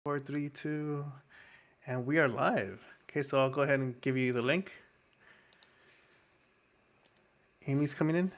Four, three, two, and we are live. Okay, so I'll go ahead and give you the link. Amy's coming in.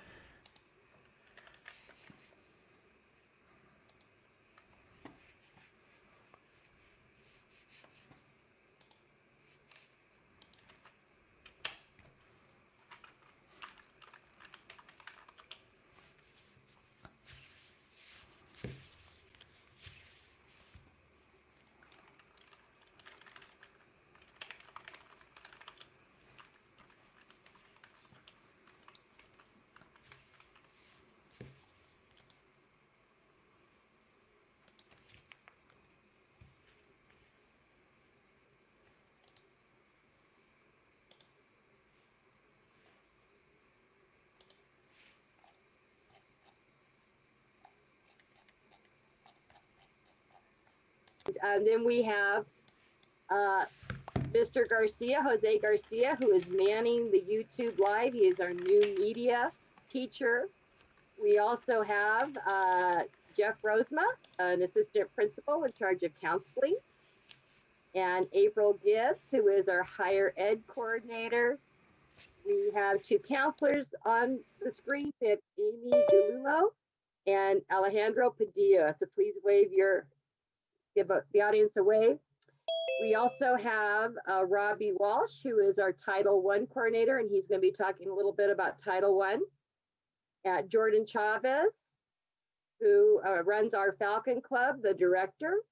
Then we have Mr. Garcia, Jose Garcia, who is manning the YouTube Live. He is our new media teacher. We also have Jeff Rosema, an assistant principal in charge of counseling, and April Gibbs, who is our higher ed coordinator. We have two counselors on the screen. We have Amy DeLulo and Alejandro Padilla. So please give the audience a wave. We also have Robbie Walsh, who is our Title I coordinator, and he's going to be talking a little bit about Title I. Jordan Chavez, who runs our Falcon Club, the director.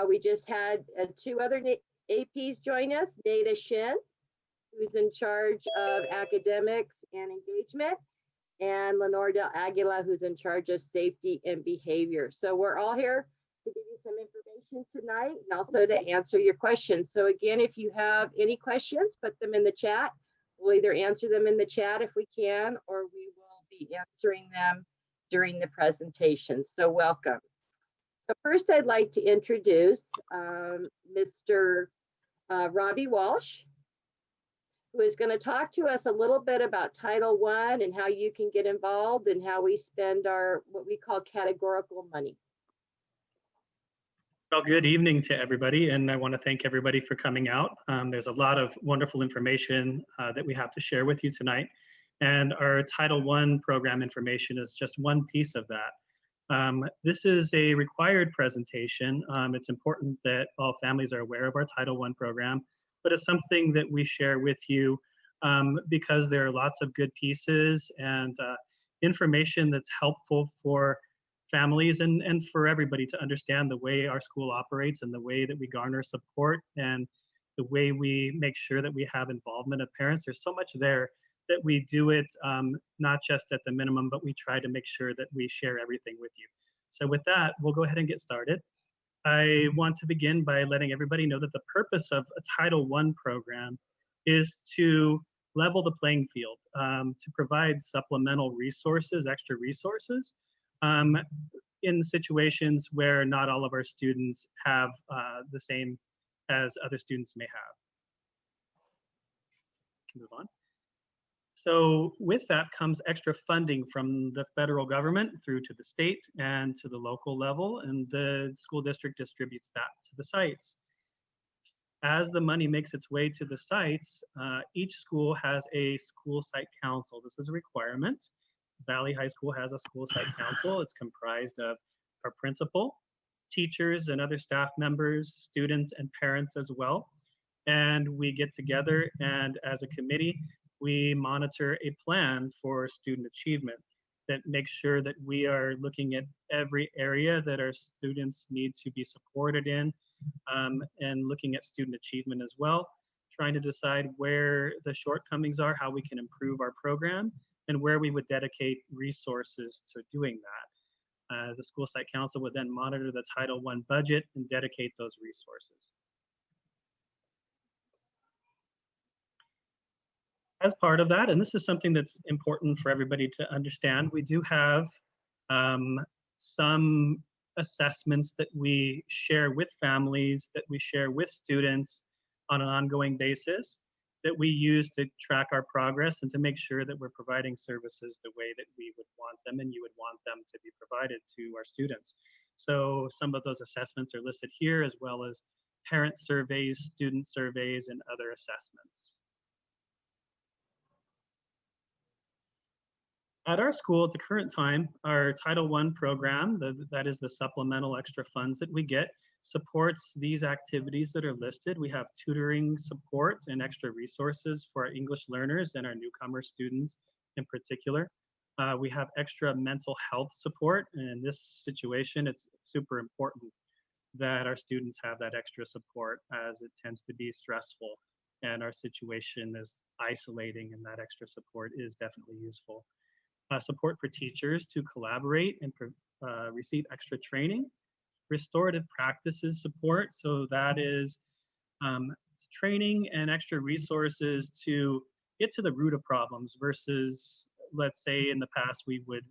We just had two other APs join us, Nada Shin, who's in charge of academics and engagement, and Lenore Del Aguila, who's in charge of safety and behavior. So we're all here to give you some information tonight and also to answer your questions. So again, if you have any questions, put them in the chat. We'll either answer them in the chat if we can, or we will be answering them during the presentation. So welcome. So first I'd like to introduce Mr. Robbie Walsh, who is going to talk to us a little bit about Title I and how you can get involved and how we spend our what we call categorical money. Well, good evening to everybody, and I want to thank everybody for coming out. There's a lot of wonderful information that we have to share with you tonight, and our Title I program information is just one piece of that. This is a required presentation. It's important that all families are aware of our Title I program, but it's something that we share with you because there are lots of good pieces and information that's helpful for families and for everybody to understand the way our school operates and the way that we garner support and the way we make sure that we have involvement of parents. There's so much there that we do it not just at the minimum, but we try to make sure that we share everything with you. So with that, we'll go ahead and get started. I want to begin by letting everybody know that the purpose of a Title I program is to level the playing field, to provide supplemental resources, extra resources, in situations where not all of our students have the same as other students may have. Can move on. So with that comes extra funding from the federal government through to the state and to the local level, and the school district distributes that to the sites. As the money makes its way to the sites, each school has a school site council. This is a requirement. Valley High School has a school site council. It's comprised of our principal, teachers and other staff members, students and parents as well. And we get together and as a committee, we monitor a plan for student achievement that makes sure that we are looking at every area that our students need to be supported in, and looking at student achievement as well, trying to decide where the shortcomings are, how we can improve our program, and where we would dedicate resources to doing that. The school site council would then monitor the Title I budget and dedicate those resources. As part of that, and this is something that's important for everybody to understand, we do have some assessments that we share with families, that we share with students on an ongoing basis, that we use to track our progress and to make sure that we're providing services the way that we would want them and you would want them to be provided to our students. So some of those assessments are listed here, as well as parent surveys, student surveys, and other assessments. At our school at the current time, our Title I program, that is the supplemental extra funds that we get, supports these activities that are listed. We have tutoring support and extra resources for our English learners and our newcomer students in particular. We have extra mental health support. And in this situation, it's super important that our students have that extra support, as it tends to be stressful and our situation is isolating, and that extra support is definitely useful. Support for teachers to collaborate and receive extra training. Restorative practices support, so that is training and extra resources to get to the root of problems versus, let's say in the past, we would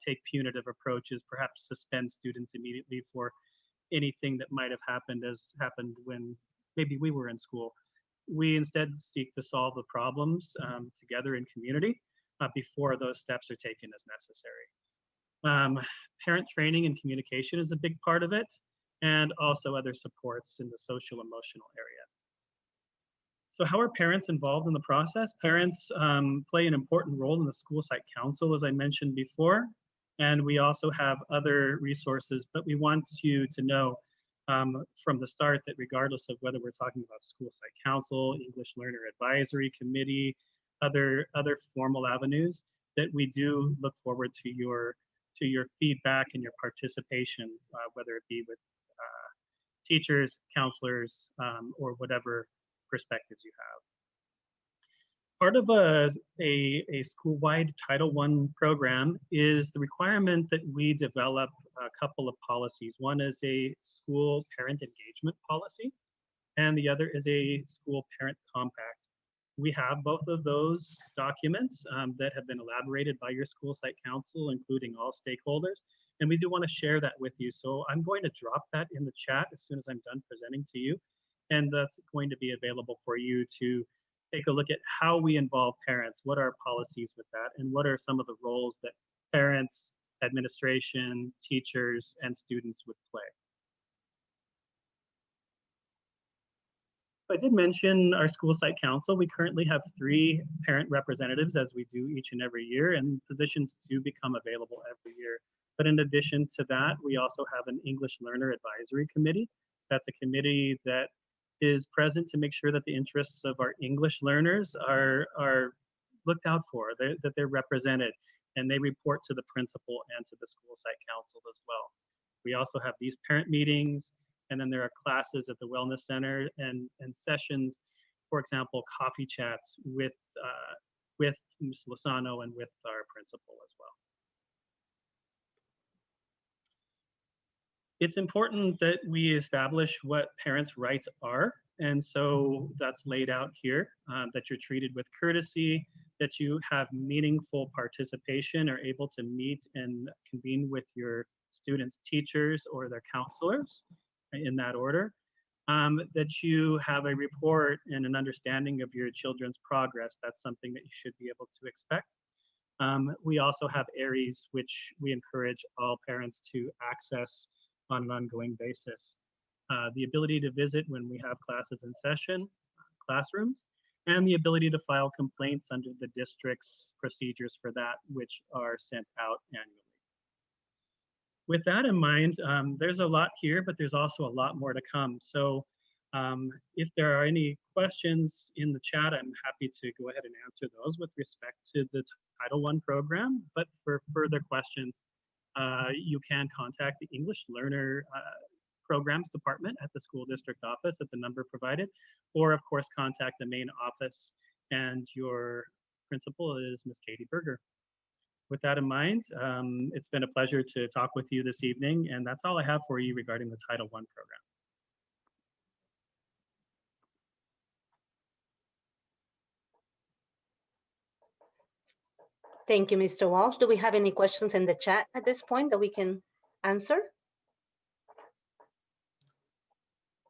take punitive approaches, perhaps suspend students immediately for anything that might have happened when maybe we were in school. We instead seek to solve the problems together in community before those steps are taken as necessary. Parent training and communication is a big part of it, and also other supports in the social emotional area. So how are parents involved in the process? Parents play an important role in the school site council, as I mentioned before, and we also have other resources, but we want you to know from the start that regardless of whether we're talking about school site council, English Learner Advisory Committee, other formal avenues, that we do look forward to your feedback and your participation, whether it be with teachers, counselors, or whatever perspectives you have. Part of a school-wide Title I program is the requirement that we develop a couple of policies. One is a school parent engagement policy, and the other is a school parent compact. We have both of those documents that have been elaborated by your school site council, including all stakeholders, and we do want to share that with you. So I'm going to drop that in the chat as soon as I'm done presenting to you, and that's going to be available for you to take a look at how we involve parents, what are our policies with that, and what are some of the roles that parents, administration, teachers, and students would play. I did mention our school site council. We currently have 3 parent representatives, as we do each and every year, and positions do become available every year. But in addition to that, we also have an English Learner Advisory Committee. That's a committee that is present to make sure that the interests of our English learners are looked out for, that they're represented, and they report to the principal and to the school site council as well. We also have these parent meetings, and then there are classes at the Wellness Center and sessions, for example, coffee chats with Ms. Lozano and with our principal as well. It's important that we establish what parents' rights are, and so that's laid out here, that you're treated with courtesy, that you have meaningful participation, are able to meet and convene with your students' teachers or their counselors, in that order, that you have a report and an understanding of your children's progress. That's something that you should be able to expect. We also have ARIES, which we encourage all parents to access on an ongoing basis. The ability to visit when we have classes in session, classrooms, and the ability to file complaints under the district's procedures for that, which are sent out annually. With that in mind, there's a lot here, but there's also a lot more to come. So if there are any questions in the chat, I'm happy to go ahead and answer those with respect to the Title I program. But for further questions, you can contact the English Learner Programs Department at the school district office at the number provided, or of course contact the main office, and your principal is Ms. Katie Berger. With that in mind, it's been a pleasure to talk with you this evening, and that's all I have for you regarding the Title I program. Thank you, Mr. Walsh. Do we have any questions in the chat at this point that we can answer?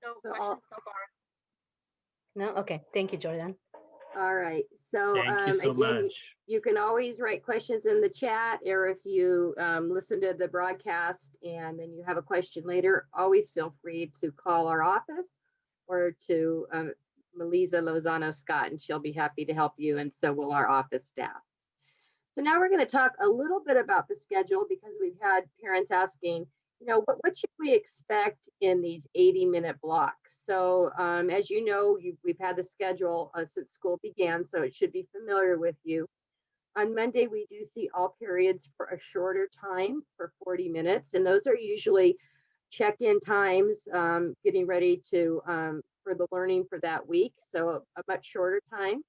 No questions so far. No? Okay, thank you, Jordan. All right. So Thank you so again, much. you can always write questions in the chat, or if you listen to the broadcast and then you have a question later, always feel free to call our office or to Melisa Lozano Scott, and she'll be happy to help you, and so will our office staff. So now we're going to talk a little bit about the schedule, because we've had parents asking, what should we expect in these 80-minute blocks? So as you know, we've had the schedule since school began, so it should be familiar with you. On Monday, we do see all periods for a shorter time for 40 minutes, and those are usually check-in times, getting ready to for the learning for that week, so a much shorter time.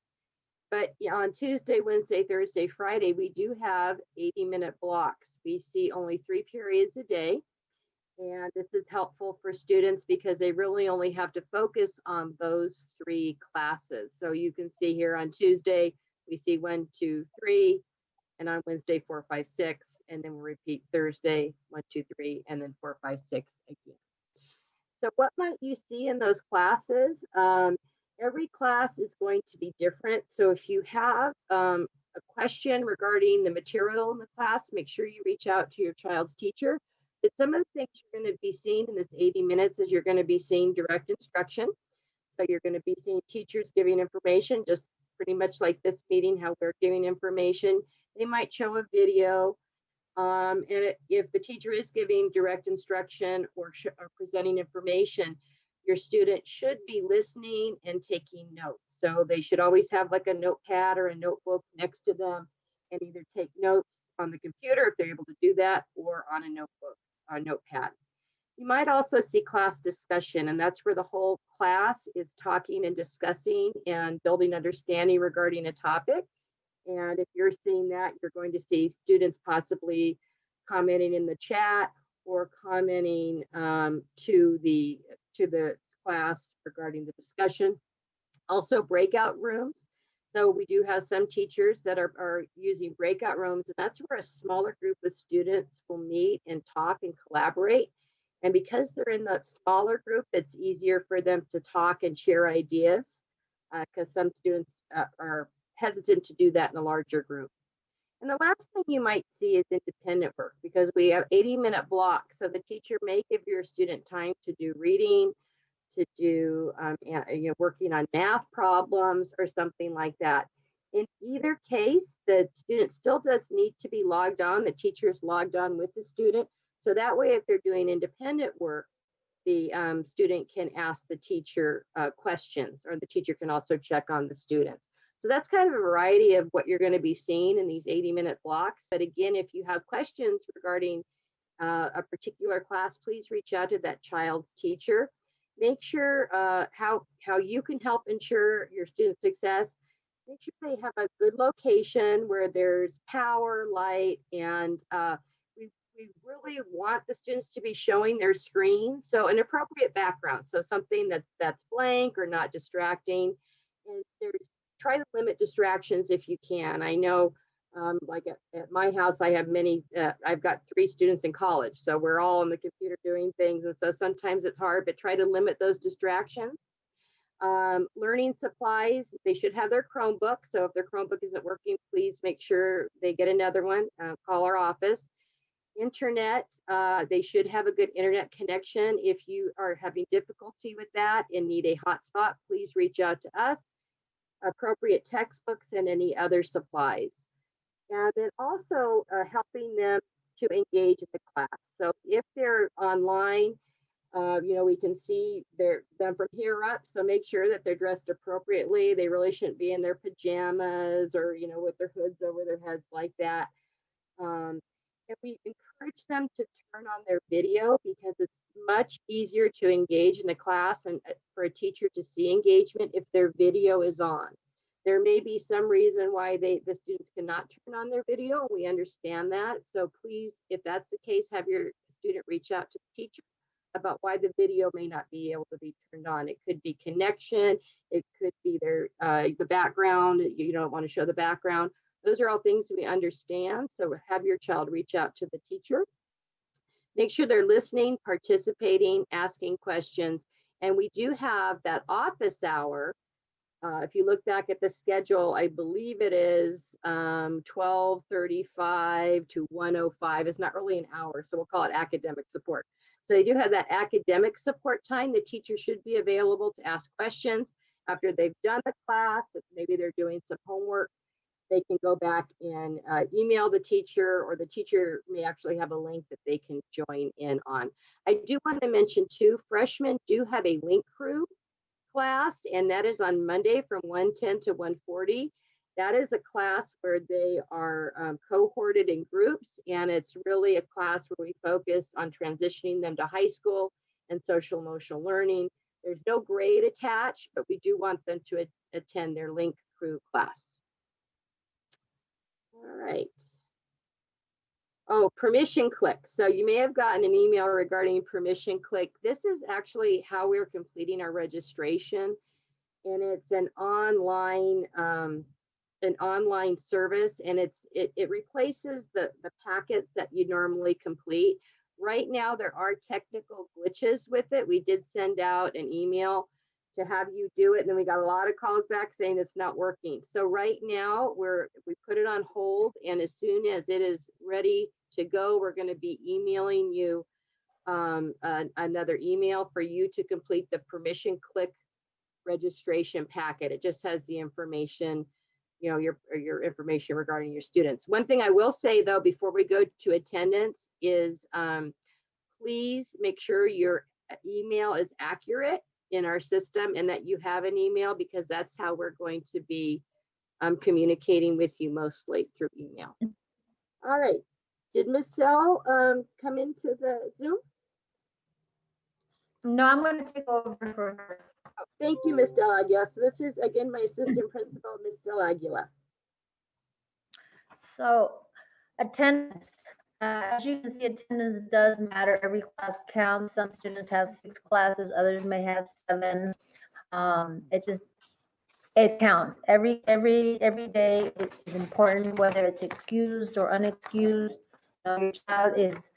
But on Tuesday, Wednesday, Thursday, Friday, we do have 80-minute blocks. We see only 3 periods a day. And this is helpful for students because they really only have to focus on those 3 classes. So you can see here on Tuesday, we see 1, 2, 3, and on Wednesday, 4, 5, 6, and then we'll repeat Thursday, 1, 2, 3, and then 4, 5, 6 again. So what might you see in those classes? Every class is going to be different. So if you have a question regarding the material in the class, make sure you reach out to your child's teacher. But some of the things you're going to be seeing in this 80 minutes is you're going to be seeing direct instruction. So you're going to be seeing teachers giving information, just pretty much like this meeting, how we're giving information. They might show a video. If the teacher is giving direct instruction or presenting information, your student should be listening and taking notes. So they should always have like a notepad or a notebook next to them and either take notes on the computer if they're able to do that, or on a notebook, a notepad. You might also see class discussion, and that's where the whole class is talking and discussing and building understanding regarding a topic. And if you're seeing that, you're going to see students possibly commenting in the chat or commenting to the class regarding the discussion. Also breakout rooms. So we do have some teachers that are using breakout rooms, and that's where a smaller group of students will meet and talk and collaborate. And because they're in the smaller group, it's easier for them to talk and share ideas, because some students are hesitant to do that in a larger group. And the last thing you might see is independent work, because we have 80-minute blocks. So the teacher may give your student time to do reading, to do working on math problems or something like that. In either case, the student still does need to be logged on. The teacher is logged on with the student. So that way, if they're doing independent work, the student can ask the teacher questions, or the teacher can also check on the students. So that's kind of a variety of what you're going to be seeing in these 80-minute blocks. But again, if you have questions regarding a particular class, please reach out to that child's teacher. Make sure how you can help ensure your student success. Make sure they have a good location where there's power, light, and we really want the students to be showing their screen. So an appropriate background, so something that's blank or not distracting. And try to limit distractions if you can. I know, like at my house, I have I've got 3 students in college, so we're all on the computer doing things. And so sometimes it's hard, but try to limit those distractions. Learning supplies, they should have their Chromebook. So if their Chromebook isn't working, please make sure they get another one, call our office. Internet, they should have a good internet connection. If you are having difficulty with that and need a hotspot, please reach out to us. Appropriate textbooks and any other supplies. And then also helping them to engage in the class. So if they're online, we can see them from here up. So make sure that they're dressed appropriately. They really shouldn't be in their pajamas or, with their hoods over their heads like that. And we encourage them to turn on their video, because it's much easier to engage in the class and for a teacher to see engagement if their video is on. There may be some reason why the students cannot turn on their video. We understand that. So please, if that's the case, have your student reach out to the teacher about why the video may not be able to be turned on. It could be connection. It could be the background. You don't want to show the background. Those are all things we understand. So have your child reach out to the teacher. Make sure they're listening, participating, asking questions. And we do have that office hour If you look back at the schedule, I believe it is 12:35 to 1:05. It's not really an hour, so we'll call it academic support. So they do have that academic support time. The teacher should be available to ask questions after they've done the class. If maybe they're doing some homework, they can go back and email the teacher, or the teacher may actually have a link that they can join in on. I do want to mention too, freshmen do have a link crew class, and that is on Monday from 1:10 to 1:40. That is a class where they are cohorted in groups, and it's really a class where we focus on transitioning them to high school and social emotional learning. There's no grade attached, but we do want them to attend their link crew class. All right. Oh, permission click. So you may have gotten an email regarding permission click. This is actually how we're completing our registration. And it's an online service, and it replaces the packets that you normally complete. Right now, there are technical glitches with it. We did send out an email to have you do it, and then we got a lot of calls back saying it's not working. So right now, we put it on hold, and as soon as it is ready to go, we're going to be emailing you another email for you to complete the permission click registration packet. It just has the information, you know, your information regarding your students. One thing I will say though, before we go to attendance, is please make sure your email is accurate in our system and that you have an email, because that's how we're going to be communicating with you, mostly through email. All right. Did Michelle come into the Zoom? No, I'm going to take over for her. Oh, thank you, Ms. Del Aguila. So this is again my assistant principal, Ms. Del Aguila. So attendance, as you can see, attendance does matter. Every class counts. Some students have 6 classes, others may have 7. It counts. Every day is important, whether it's excused or unexcused. Your child is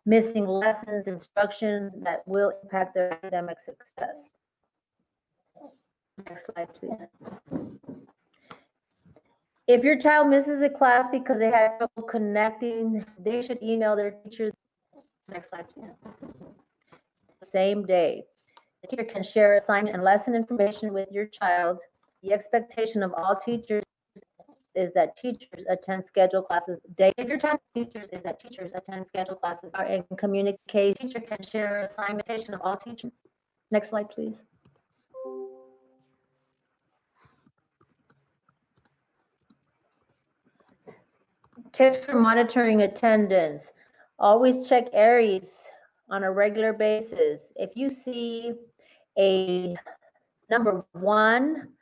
missing lessons, instructions that will impact their academic success. Next slide, please. If your child misses a class because they had trouble connecting, they should email their teacher. Next slide, please. Same day. The teacher can share assignment and lesson information with your child. The expectation of all teachers is that teachers attend scheduled classes daily. If your child teachers is that teachers attend scheduled classes are in communication. Teacher can share assignment of all teachers. Next slide, please. Tips for monitoring attendance. Always check ARIES on a regular basis. If you see a number 1,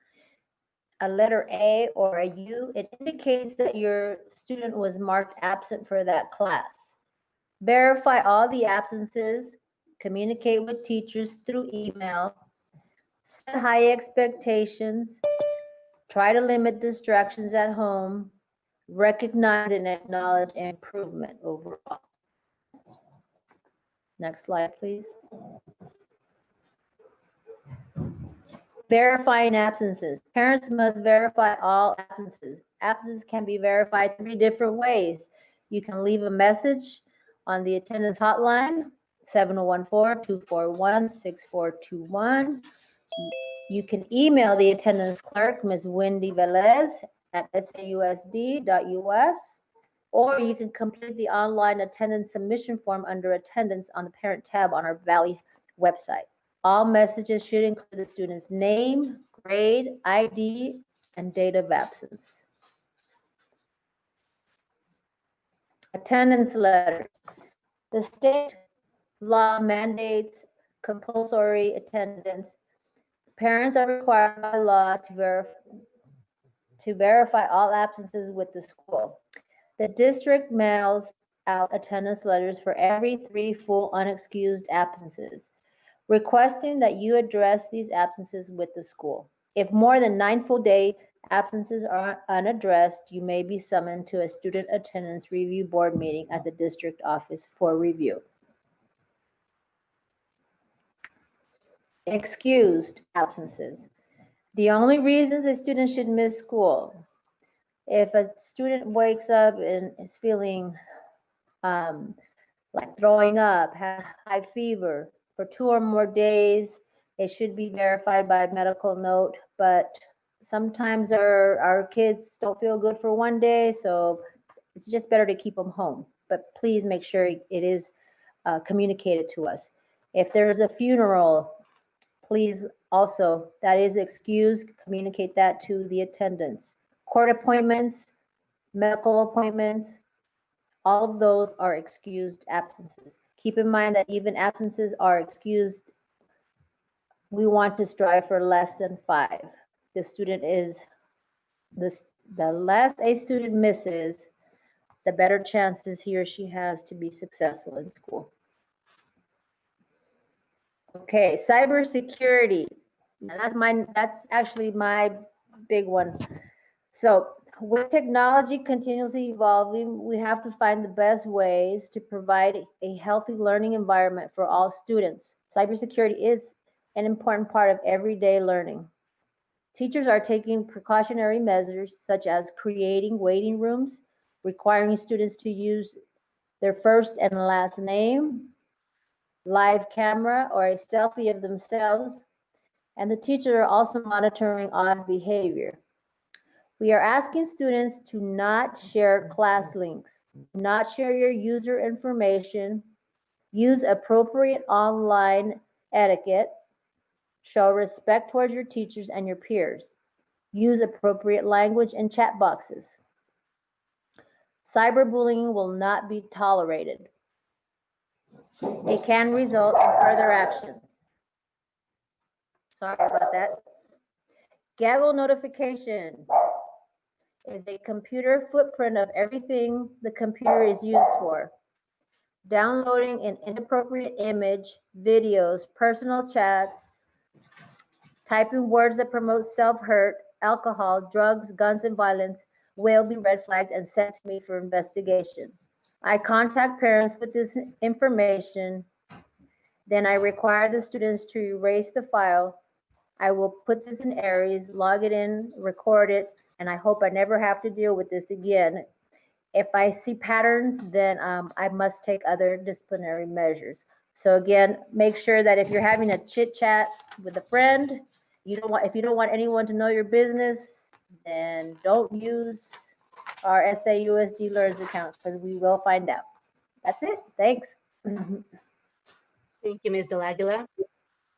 a letter A or a U, it indicates that your student was marked absent for that class. Verify all the absences, communicate with teachers through email, set high expectations, try to limit distractions at home, recognize and acknowledge improvement overall. Next slide, please. Verifying absences. Parents must verify all absences. Absences can be verified 3 different ways. You can leave a message on the attendance hotline, 7014-241-6421. You can email the attendance clerk, Ms. Wendy Velez, at sausd.us, or you can complete the online attendance submission form under attendance on the parent tab on our Valley website. All messages should include the student's name, grade, ID, and date of absence. Attendance letters. The state law mandates compulsory attendance. Parents are required by law to verify all absences with the school. The district mails out attendance letters for every 3 full unexcused absences, requesting that you address these absences with the school. If more than 9 full day absences are unaddressed, you may be summoned to a student attendance review board meeting at the district office for review. Excused absences. The only reasons a student should miss school, if a student wakes up and is feeling like throwing up, has high fever for 2 or more days, it should be verified by medical note. But sometimes our kids don't feel good for 1 day, so it's just better to keep them home. But please make sure it is communicated to us. If there's a funeral, please also, that is excused, communicate that to the attendants. Court appointments, medical appointments, all of those are excused absences. Keep in mind that even absences are excused. We want to strive for less than 5. The student is, the less a student misses, the better chances he or she has to be successful in school. Okay, cybersecurity. That's actually my big one. So with technology continuously evolving, we have to find the best ways to provide a healthy learning environment for all students. Cybersecurity is an important part of everyday learning. Teachers are taking precautionary measures such as creating waiting rooms, requiring students to use their first and last name, live camera, or a selfie of themselves, and the teacher are also monitoring odd behavior. We are asking students to not share class links, not share your user information, use appropriate online etiquette, show respect towards your teachers and your peers, use appropriate language in chat boxes. Cyberbullying will not be tolerated. It can result in further action. Sorry about that. Gaggle notification is a computer footprint of everything the computer is used for. Downloading an inappropriate image, videos, personal chats, typing words that promote self-hurt, alcohol, drugs, guns, and violence will be red flagged and sent to me for investigation. I contact parents with this information, then I require the students to erase the file. I will put this in Aries, log it in, record it, and I hope I never have to deal with this again. If I see patterns, then I must take other disciplinary measures. So again, make sure that if you're having a chit chat with a friend, if you don't want anyone to know your business, then don't use our SAUSD Learns account because we will find out. That's it. Thanks. Thank you, Ms. Del Aguila.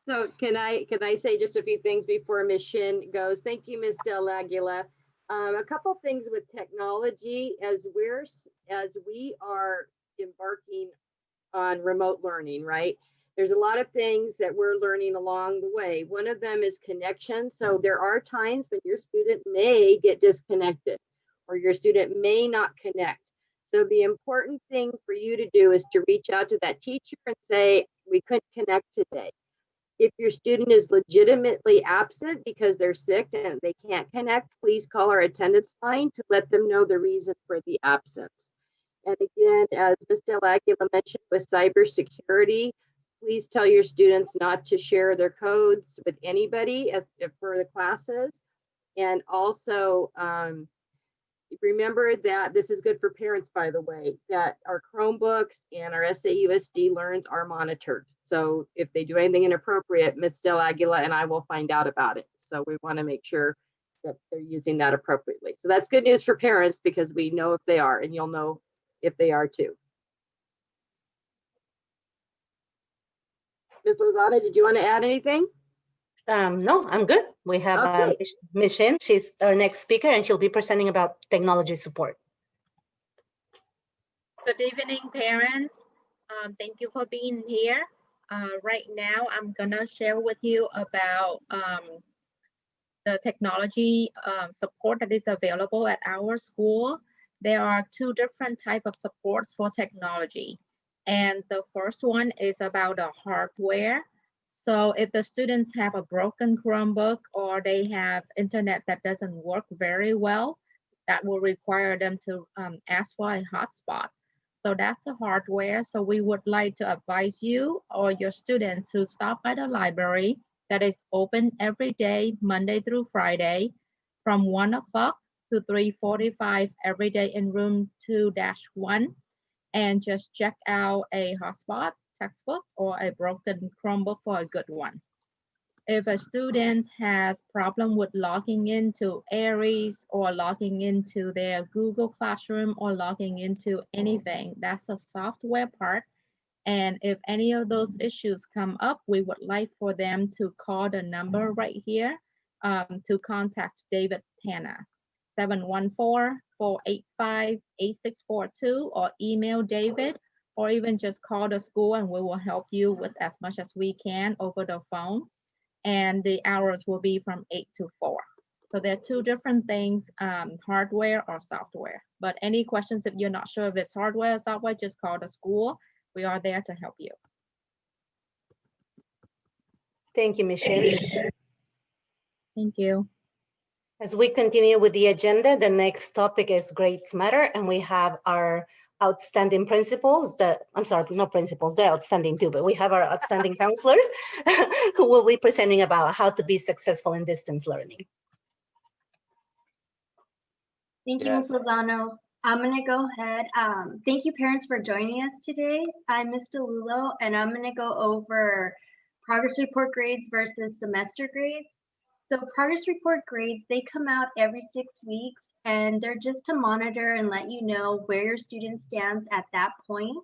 So can I say just a few things before Ms. Shin goes? Thank you, Ms. Del Aguila. A couple things with technology as we are embarking on remote learning, right? There's a lot of things that we're learning along the way. One of them is connection. So there are times when your student may get disconnected or your student may not connect. So the important thing for you to do is to reach out to that teacher and say, we couldn't connect today. If your student is legitimately absent because they're sick and they can't connect, please call our attendance line to let them know the reason for the absence. And again, as Ms. Del Aguila mentioned with cybersecurity, please tell your students not to share their codes with anybody for the classes. And also remember that this is good for parents, by the way, that our Chromebooks and our SAUSD Learns are monitored. So if they do anything inappropriate, Ms. Del Aguila and I will find out about it. So we want to make sure that they're using that appropriately. So that's good news for parents because we know if they are, and you'll know if they are too. Ms. Lozada, did you want to add anything? No, I'm good. We have Okay. Ms. Shin. She's our next speaker, and she'll be presenting about technology support. Good evening, parents. Thank you for being here. Right now, I'm gonna share with you about the technology support that is available at our school. There are 2 different types of supports for technology. And the first one is about the hardware. So if the students have a broken Chromebook or they have internet that doesn't work very well, that will require them to ask for a hotspot. So that's the hardware. So we would like to advise you or your students to stop by the library that is open every day, Monday through Friday, from 1 o'clock to 3:45 every day in room 2-1. And just check out a hotspot, textbook, or a broken Chromebook for a good one. If a student has problem with logging into Aries or logging into their Google Classroom or logging into anything, that's a software part. And if any of those issues come up, we would like for them to call the number right here to contact David Tanner, 714-485-8642, or email David, or even just call the school and we will help you with as much as we can over the phone. And the hours will be from 8 to 4. So there are two different things, hardware or software. But any questions, if you're not sure if it's hardware or software, just call the school. We are there to help you. Thank you, Michelle. Thank you. As we continue with the agenda, the next topic is Grades Matter, and we have our outstanding principals, I'm sorry, not principals, they're outstanding too, but we have our outstanding counselors who will be presenting about how to be successful in distance learning. Thank you, Ms. Lozano. I'm going to go ahead. Thank you, parents, for joining us today. I'm Ms. DeLulo, and I'm going to go over progress report grades versus semester grades. So progress report grades, they come out every 6 weeks, and they're just to monitor and let you know where your student stands at that point.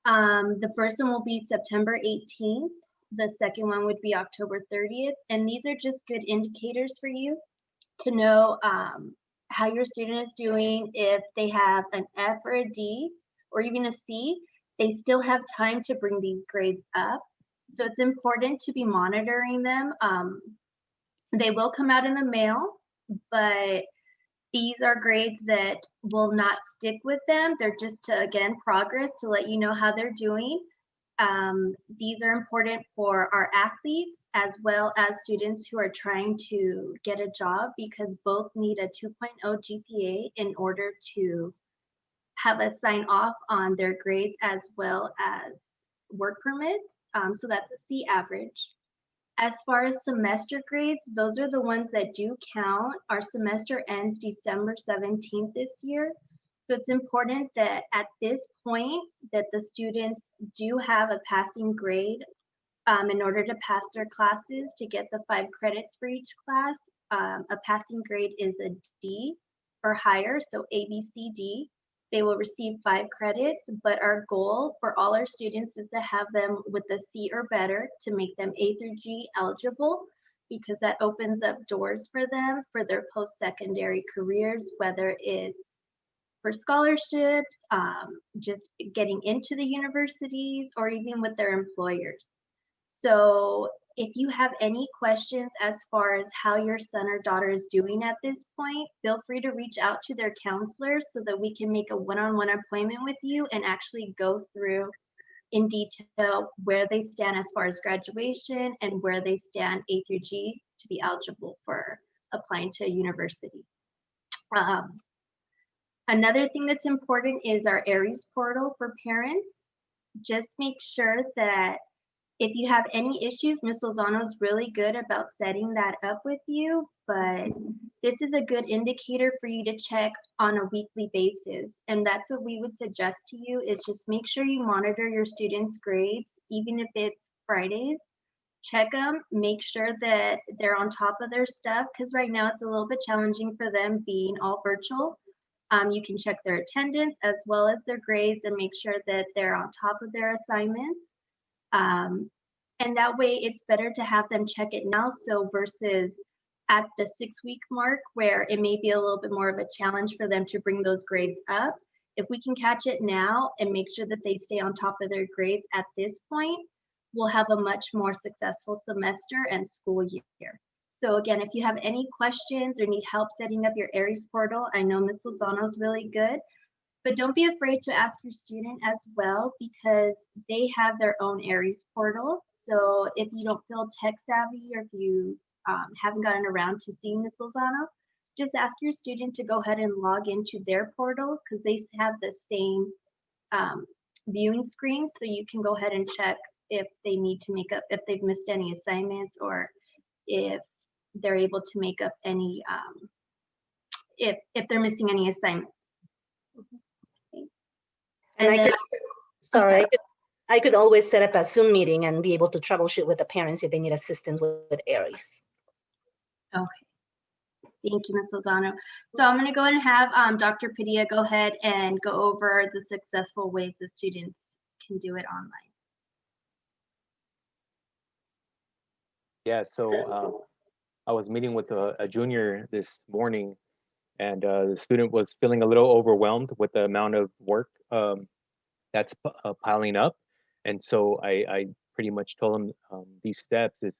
The first one will be September 18th. The second one would be October 30th. And these are just good indicators for you to know how your student is doing. If they have an F or a D or even a C, they still have time to bring these grades up. So it's important to be monitoring them. They will come out in the mail, but these are grades that will not stick with them. They're just to, again, progress to let you know how they're doing. These are important for our athletes as well as students who are trying to get a job, because both need a 2.0 GPA in order to have us sign off on their grades as well as work permits. So that's a C average. As far as semester grades, those are the ones that do count. Our semester ends December 17th this year. So it's important that at this point that the students do have a passing grade in order to pass their classes to get the 5 credits for each class. A passing grade is a D or higher, so A, B, C, D. They will receive 5 credits, but our goal for all our students is to have them with a C or better to make them A through G eligible, because that opens up doors for them for their post-secondary careers, whether it's for scholarships, just getting into the universities, or even with their employers. So if you have any questions as far as how your son or daughter is doing at this point, feel free to reach out to their counselors so that we can make a one-on-one appointment with you and actually go through in detail where they stand as far as graduation and where they stand A through G to be eligible for applying to a university. Another thing that's important is our Aries portal for parents. Just make sure that if you have any issues, Ms. Lozano is really good about setting that up with you, but this is a good indicator for you to check on a weekly basis. And that's what we would suggest to you, is just make sure you monitor your students' grades, even if it's Fridays. Check them, make sure that they're on top of their stuff, because right now it's a little bit challenging for them being all virtual. You can check their attendance as well as their grades and make sure that they're on top of their assignments. And that way it's better to have them check it now, so versus at the 6-week mark where it may be a little bit more of a challenge for them to bring those grades up. If we can catch it now and make sure that they stay on top of their grades at this point, we'll have a much more successful semester and school year. So again, if you have any questions or need help setting up your Aries portal, I know Ms. Lozano is really good. But don't be afraid to ask your student as well, because they have their own Aries portal. So if you don't feel tech savvy, or if you haven't gotten around to seeing Ms. Lozano, just ask your student to go ahead and log into their portal, because they have the same viewing screen. So you can go ahead and check if they need to make up, if they've missed any assignments, or if they're able to make up any, if they're missing any assignments. And I then- could, sorry, I could always set up a Zoom meeting and be able to troubleshoot with the parents if they need assistance with Aries. Okay. Thank you, Ms. Lozano. So I'm going to go ahead and have Dr. Padilla go ahead and go over the successful ways the students can do it online. Yeah, so I was meeting with a junior this morning, and the student was feeling a little overwhelmed with the amount of work that's piling up. And so I pretty much told him these steps is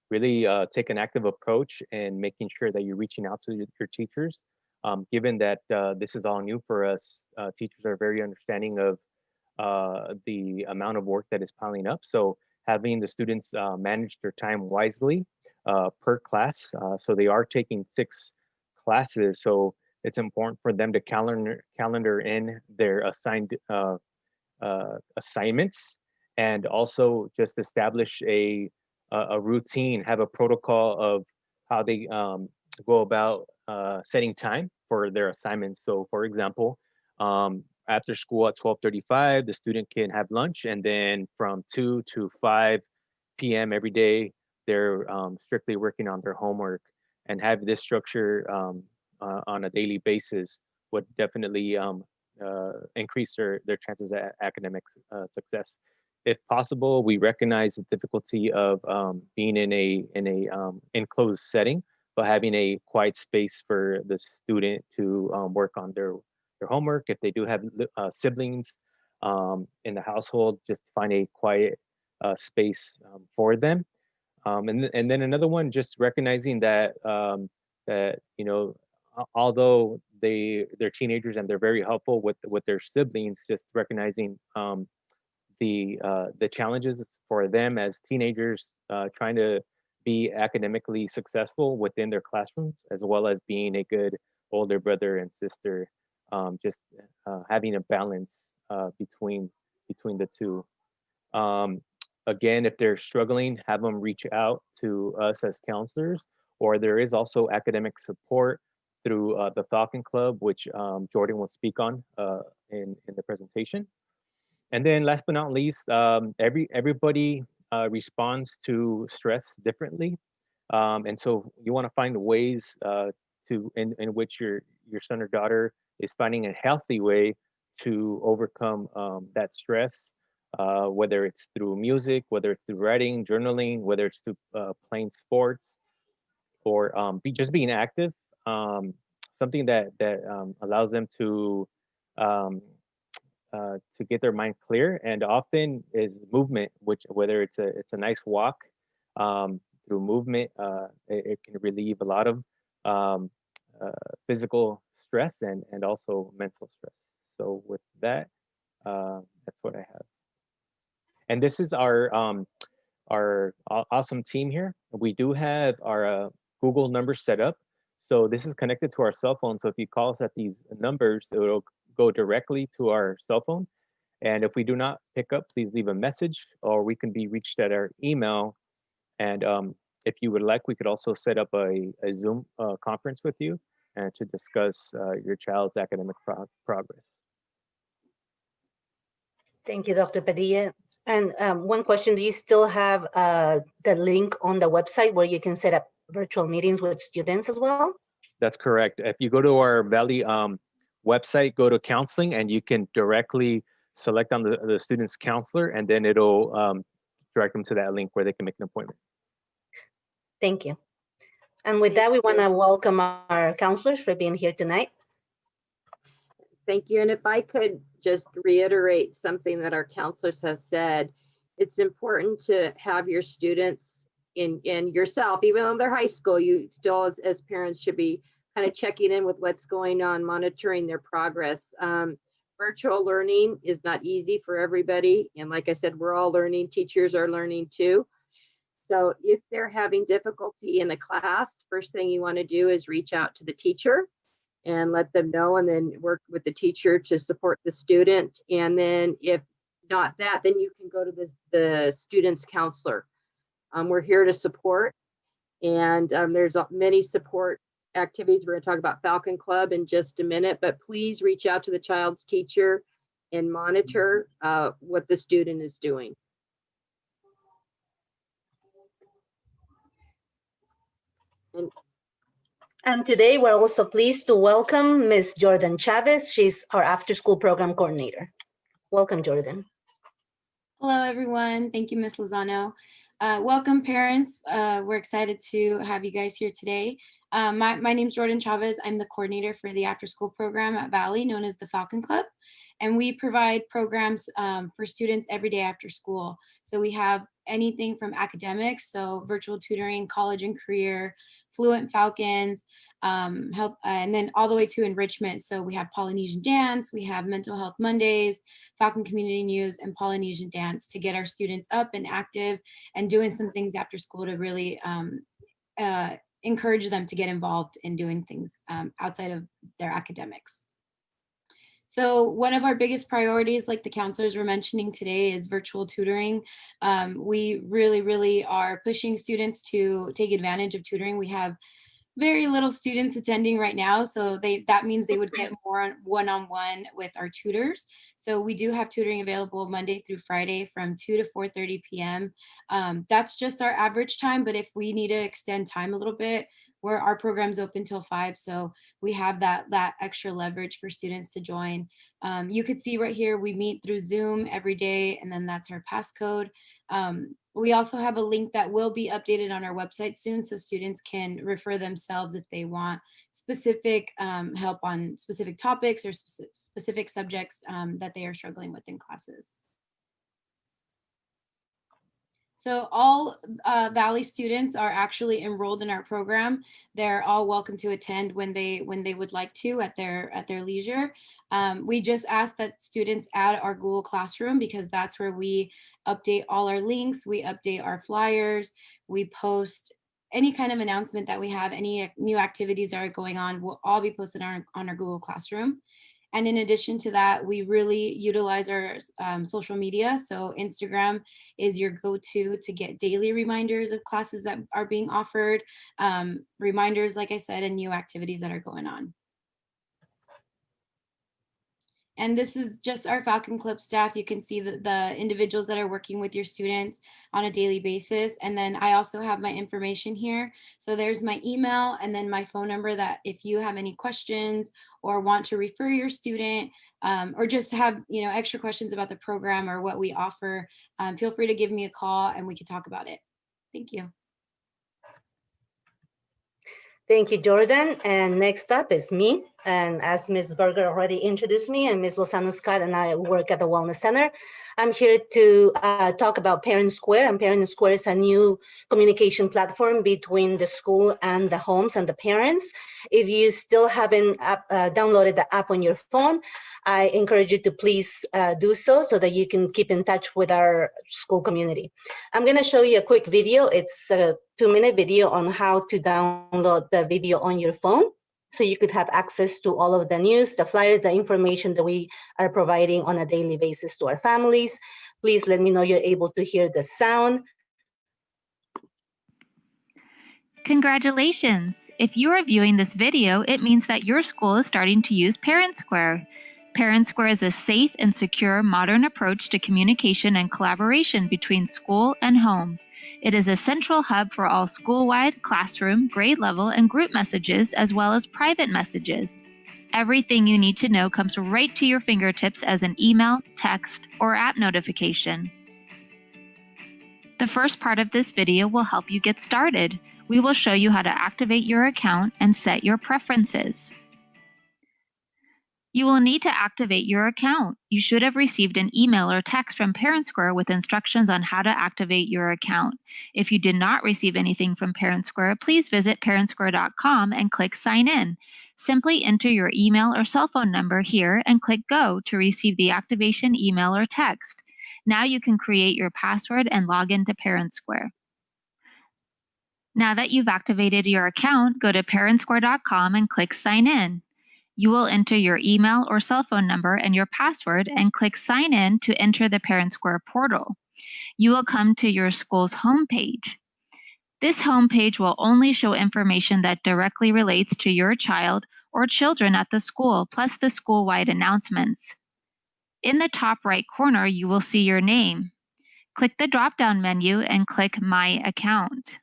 really take an active approach and making sure that you're reaching out to your teachers. Given that this is all new for us, teachers are very understanding of the amount of work that is piling up. So having the students manage their time wisely per class. So they are taking 6 classes. So it's important for them to calendar in their assigned assignments, and also just establish a routine, have a protocol of how they go about setting time for their assignments. So for example, after school at 12:35, the student can have lunch, and then from 2 to 5 p.m. every day, they're strictly working on their homework. And have this structure on a daily basis would definitely increase their chances at academic success. If possible, we recognize the difficulty of being in a enclosed setting, but having a quiet space for the student to work on their homework. If they do have siblings in the household, just find a quiet space for them. And then another one, just recognizing that that although they're teenagers and they're very helpful with their siblings, just recognizing the challenges for them as teenagers trying to be academically successful within their classrooms, as well as being a good older brother and sister, just having a balance between the two. Again, if they're struggling, have them reach out to us as counselors, or there is also academic support through the Falcon Club, which Jordan will speak on in the presentation. And then last but not least, everybody responds to stress differently. And so you want to find ways in which your son or daughter is finding a healthy way to overcome that stress, whether it's through music, whether it's through writing, journaling, whether it's through playing sports, or just being active. Something that allows them to get their mind clear, and often is movement, which whether it's a nice walk, through movement, it can relieve a lot of physical stress and also mental stress. So with that, that's what I have. And this is our awesome team here. We do have our Google numbers set up. So this is connected to our cell phone. So if you call us at these numbers, it will go directly to our cell phone. And if we do not pick up, please leave a message, or we can be reached at our email. And if you would like, we could also set up a Zoom conference with you and to discuss your child's academic progress. Thank you, Dr. Padilla. And one question, do you still have the link on the website where you can set up virtual meetings with students as well? That's correct. If you go to our Valley website, go to counseling, and you can directly select on the student's counselor, and then it'll direct them to that link where they can make an appointment. Thank you. And with that, we want to welcome our counselors for being here tonight. Thank you. And if I could just reiterate something that our counselors have said, it's important to have your students in yourself, even though they're high school, you still as parents should be kind of checking in with what's going on, monitoring their progress. Virtual learning is not easy for everybody. And like I said, we're all learning, teachers are learning too. So if they're having difficulty in the class, first thing you want to do is reach out to the teacher and let them know, and then work with the teacher to support the student. And then if not that, then you can go to the student's counselor. We're here to support, and there's many support activities. We're going to talk about Falcon Club in just a minute, but please reach out to the child's teacher and monitor what the student is doing. And today we're also pleased to welcome Ms. Jordan Chavez. She's our after-school program coordinator. Welcome, Jordan. Hello, everyone. Thank you, Ms. Lozano. Welcome, parents. We're excited to have you guys here today. My name is Jordan Chavez. I'm the coordinator for the after-school program at Valley, known as the Falcon Club. And we provide programs for students every day after school. So we have anything from academics, so virtual tutoring, college and career, Fluent Falcons, help, and then all the way to enrichment. So we have Polynesian dance, we have Mental Health Mondays, Falcon Community News, and Polynesian dance to get our students up and active and doing some things after school to really encourage them to get involved in doing things outside of their academics. So one of our biggest priorities, like the counselors were mentioning today, is virtual tutoring. We really are pushing students to take advantage of tutoring. We have very little students attending right now, so that means they would get more one-on-one with our tutors. So we do have tutoring available Monday through Friday from 2 to 4:30 p.m. That's just our average time, but if we need to extend time a little bit, our program's open till 5, so we have that extra leverage for students to join. You could see right here, we meet through Zoom every day, and then that's our passcode. We also have a link that will be updated on our website soon, so students can refer themselves if they want specific help on specific topics or specific subjects that they are struggling with in classes. So all Valley students are actually enrolled in our program. They're all welcome to attend when they would like to at their leisure. We just ask that students add our Google Classroom because that's where we update all our links, we update our flyers, we post any kind of announcement that we have, any new activities that are going on will all be posted on our Google Classroom. And in addition to that, we really utilize our social media. So Instagram is your go-to to get daily reminders of classes that are being offered, reminders, like I said, and new activities that are going on. And this is just our Falcon Club staff. You can see the individuals that are working with your students on a daily basis. And then I also have my information here. So there's my email and then my phone number that if you have any questions or want to refer your student or just have extra questions about the program or what we offer, feel free to give me a call and we can talk about it. Thank you. Thank you, Jordan. And next up is me. And as Ms. Berger already introduced me, and Ms. Lozano Scott and I work at the Wellness Center. I'm here to talk about Parent Square. And Parent Square is a new communication platform between the school and the homes and the parents. If you still haven't downloaded the app on your phone, I encourage you to please do so that you can keep in touch with our school community. I'm going to show you a quick video. It's a 2-minute video on how to download the video on your phone, so you could have access to all of the news, the flyers, the information that we are providing on a daily basis to our families. Please let me know you're able to hear the sound. Congratulations! If you are viewing this video, it means that your school is starting to use Parent Square. Parent Square is a safe and secure modern approach to communication and collaboration between school and home. It is a central hub for all school-wide, classroom, grade level, and group messages, as well as private messages. Everything you need to know comes right to your fingertips as an email, text, or app notification. The first part of this video will help you get started. We will show you how to activate your account and set your preferences. You will need to activate your account. You should have received an email or text from Parent Square with instructions on how to activate your account. If you did not receive anything from Parent Square, please visit parentsquare.com and click Sign In. Simply enter your email or cell phone number here and click Go to receive the activation email or text. Now you can create your password and log into Parent Square. Now that you've activated your account, go to parentsquare.com and click Sign In. You will enter your email or cell phone number and your password and click Sign In to enter the Parent Square portal. You will come to your school's homepage. This homepage will only show information that directly relates to your child or children at the school, plus the school-wide announcements. In the top right corner, you will see your name. Click the drop-down menu and click My Account.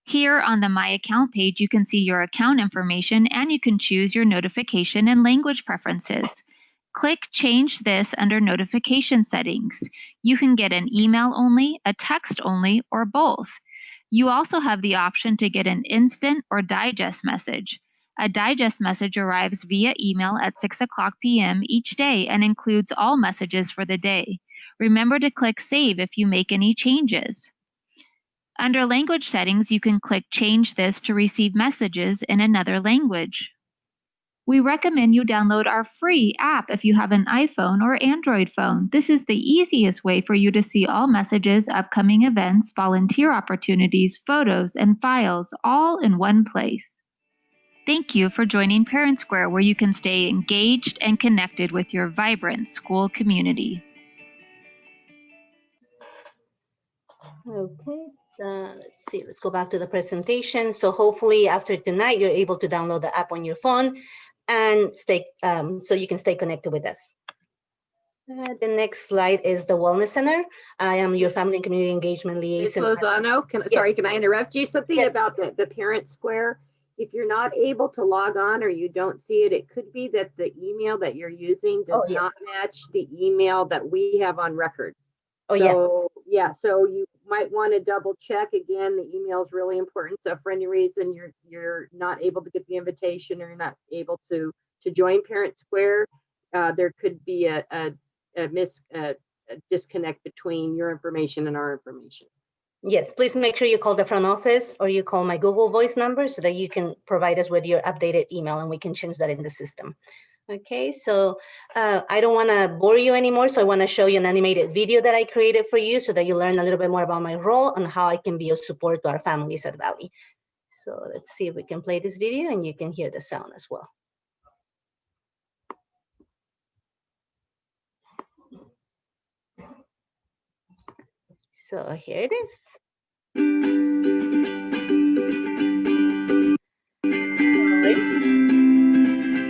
Here on the My Account page, you can see your account information and you can choose your notification and language preferences. Click Change This under Notification Settings. You can get an email only, a text only, or both. You also have the option to get an instant or digest message. A digest message arrives via email at 6:00 p.m. each day and includes all messages for the day. Remember to click Save if you make any changes. Under Language Settings, you can click Change This to receive messages in another language. We recommend you download our free app if you have an iPhone or Android phone. This is the easiest way for you to see all messages, upcoming events, volunteer opportunities, photos, and files all in one place. Thank you for joining Parent Square, where you can stay engaged and connected with your vibrant school community. Okay, let's see, let's go back to the presentation. So hopefully after tonight, you're able to download the app on your phone and stay, so you can stay connected with us. The next slide is the Wellness Center. I am your Family and Community Engagement Ms. Liaison. Lozano, Yes. can I interrupt you? Something Yes. about the Parent Square. If you're not able to log on or you don't see it, it could be that the email that you're using does Oh, yes. not match the email that we have on record. Oh, yeah. So, yeah, so you might want to double check again. The email is really important. So for any reason you're not able to get the invitation or you're not able to join Parent Square, there could be a disconnect between your information and our information. Yes, please make sure you call the front office or you call my Google Voice number so that you can provide us with your updated email and we can change that in the system. Okay, so I don't want to bore you anymore, so I want to show you an animated video that I created for you so that you learn a little bit more about my role and how I can be of support to our families at Valley. So let's see if we can play this video and you can hear the sound as well. So here it is.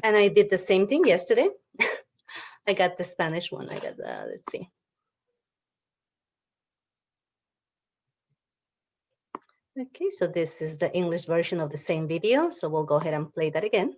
And I did the same thing yesterday. I got the Spanish one. I got the, let's see. Okay, so this is the English version of the same video. So we'll go ahead and play that again.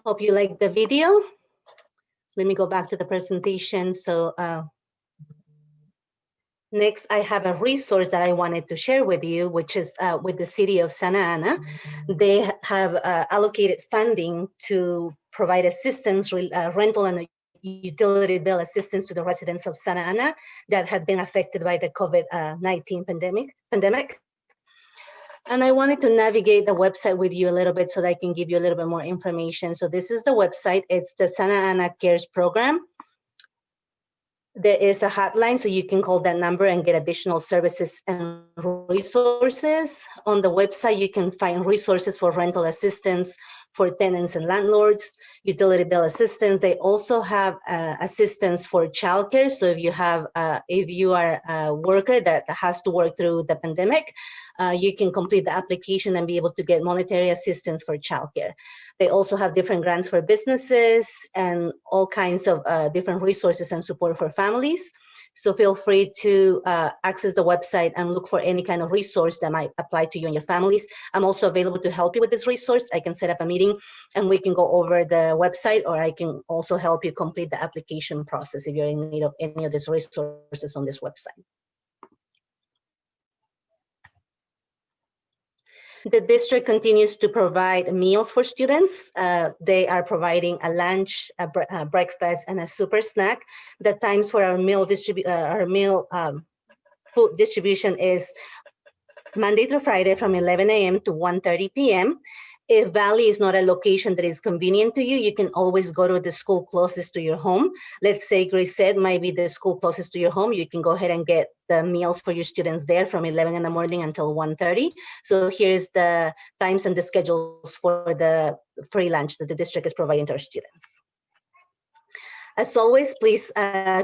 Hope you like the video. Let me go back to the presentation. So next, I have a resource that I wanted to share with you, which is with the city of Santa Ana. They have allocated funding to provide assistance, rental and utility bill assistance to the residents of Santa Ana that had been affected by the COVID-19 pandemic. And I wanted to navigate the website with you a little bit so that I can give you a little bit more information. So this is the website. It's the Santa Ana Cares Program. There is a hotline, so you can call that number and get additional services and resources. On the website, you can find resources for rental assistance, for tenants and landlords, utility bill assistance. They also have assistance for childcare. So if you are a worker that has to work through the pandemic, you can complete the application and be able to get monetary assistance for childcare. They also have different grants for businesses and all kinds of different resources and support for families. So feel free to access the website and look for any kind of resource that might apply to you and your families. I'm also available to help you with this resource. I can set up a meeting and we can go over the website, or I can also help you complete the application process if you're in need of any of these resources on this website. The district continues to provide meals for students. They are providing a lunch, a breakfast, and a super snack. The times for our meal food distribution is Monday through Friday from 11 a.m. to 1:30 p.m. If Valley is not a location that is convenient to you, you can always go to the school closest to your home. Let's say Grisette might be the school closest to your home. You can go ahead and get the meals for your students there from 11 in the morning until 1:30. So here's the times and the schedules for the free lunch that the district is providing to our students. As always, please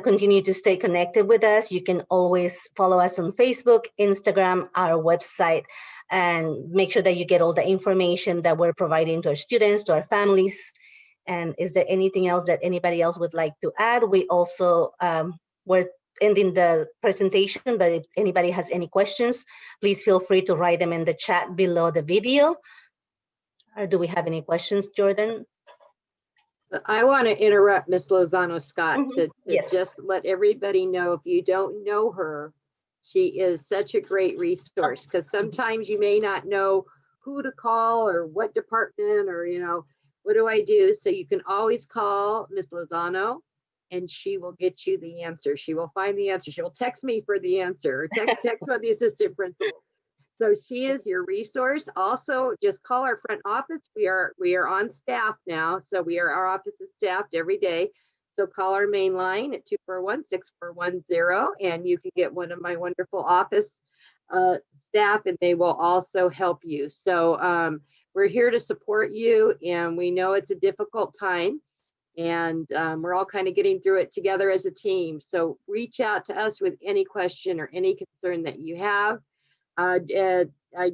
continue to stay connected with us. You can always follow us on Facebook, Instagram, our website, and make sure that you get all the information that we're providing to our students, to our families. And is there anything else that anybody else would like to add? We also, we're ending the presentation, but if anybody has any questions, please feel free to write them in the chat below the video. Or do we have any questions, Jordan? I want to interrupt Ms. Lozano Scott to Yes. just let everybody know, if you don't know her, she is such a great resource, because sometimes you may not know who to call or what department, or, you know, what do I do? So you can always call Ms. Lozano and she will get you the answer. She will find the answer. She will text me for the answer, or text one of the assistant principals. So she is your resource. Also, just call our front office. We are on staff now. So our office is staffed every day. So call our main line at 241-6410, and you can get one of my wonderful office staff, and they will also help you. So we're here to support you, and we know it's a difficult time, and we're all kind of getting through it together as a team. So reach out to us with any question or any concern that you have. I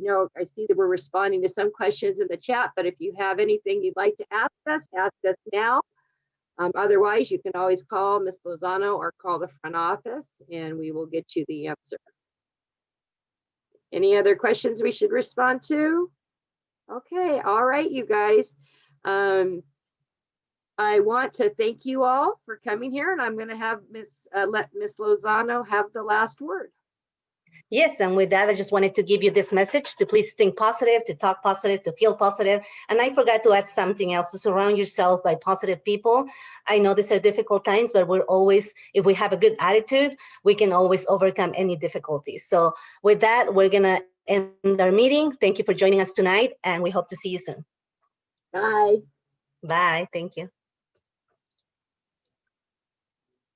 know I see that we're responding to some questions in the chat, but if you have anything you'd like to ask us now. Otherwise, you can always call Ms. Lozano or call the front office, and we will get you the answer. Any other questions we should respond to? Okay, all right, you guys. I want to thank you all for coming here, and I'm going to have let Ms. Lozano have the last word. Yes, and with that, I just wanted to give you this message to please think positive, to talk positive, to feel positive. And I forgot to add something else, to surround yourself by positive people. I know these are difficult times, but we're always, if we have a good attitude, we can always overcome any difficulties. So with that, we're gonna end our meeting. Thank you for joining us tonight, and we hope to see you soon. Bye. Bye, thank you.